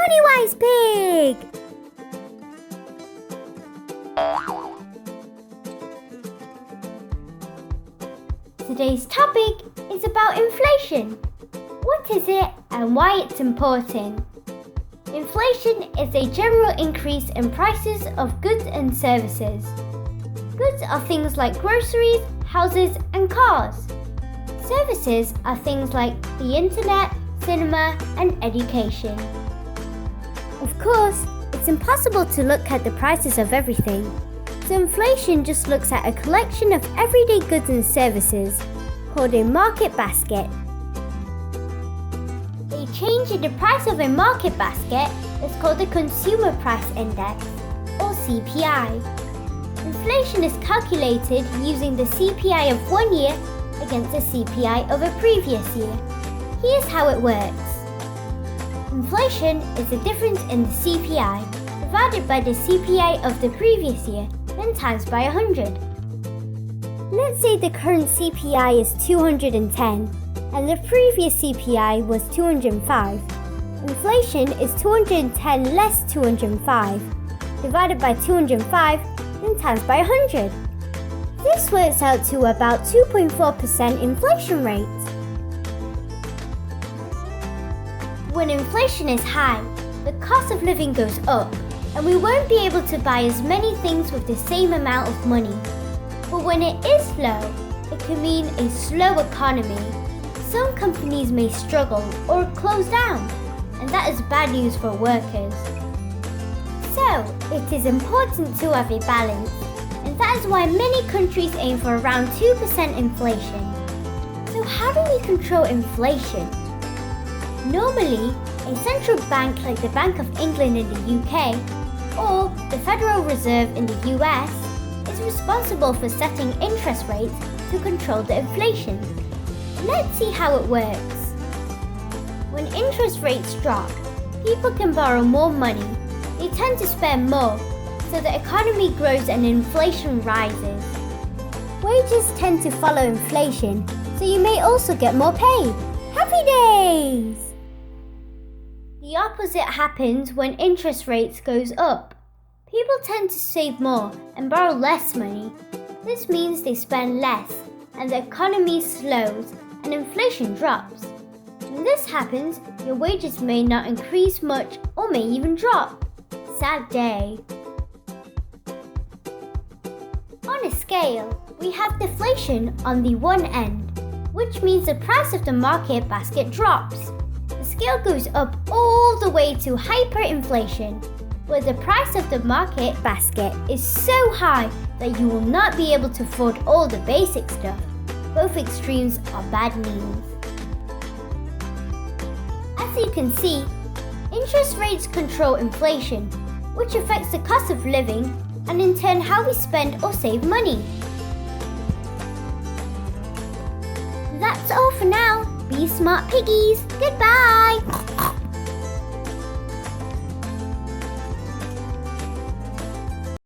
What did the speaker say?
Moneywise Pig! Today's topic is about inflation. What is it and why it's important? Inflation is a general increase in prices of goods and services. Goods are things like groceries, houses, and cars. Services are things like the internet, cinema, and education. Of course, it's impossible to look at the prices of everything. So inflation just looks at a collection of everyday goods and services, called a market basket. A change in the price of a market basket is called the Consumer Price Index, or CPI. Inflation is calculated using the CPI of one year against the CPI of a previous year. Here's how it works. Inflation is the difference in the CPI divided by the CPI of the previous year, then times by 100. Let's say the current CPI is 210 and the previous CPI was 205. Inflation is 210 less 205 divided by 205 then times by 100. This works out to about 2.4% inflation rate. When inflation is high, the cost of living goes up and we won't be able to buy as many things with the same amount of money. But when it is low, it can mean a slow economy. Some companies may struggle or close down, and that is bad news for workers. So, it is important to have a balance, and that is why many countries aim for around 2% inflation. So how do we control inflation? Normally, a central bank like the Bank of England in the UK or the Federal Reserve in the US is responsible for setting interest rates to control the inflation. Let's see how it works. When interest rates drop, people can borrow more money. They tend to spend more, so the economy grows and inflation rises. Wages tend to follow inflation, so you may also get more pay. Happy days! The opposite happens when interest rates goes up. People tend to save more and borrow less money. This means they spend less and the economy slows and inflation drops. When this happens, your wages may not increase much or may even drop. Sad day. On a scale, we have deflation on the one end, which means the price of the market basket drops. The scale goes up all the way to hyperinflation, where the price of the market basket is so high that you will not be able to afford all the basic stuff. Both extremes are bad news. As you can see, interest rates control inflation, which affects the cost of living and in turn how we spend or save money. That's all for now. Be smart piggies. Goodbye.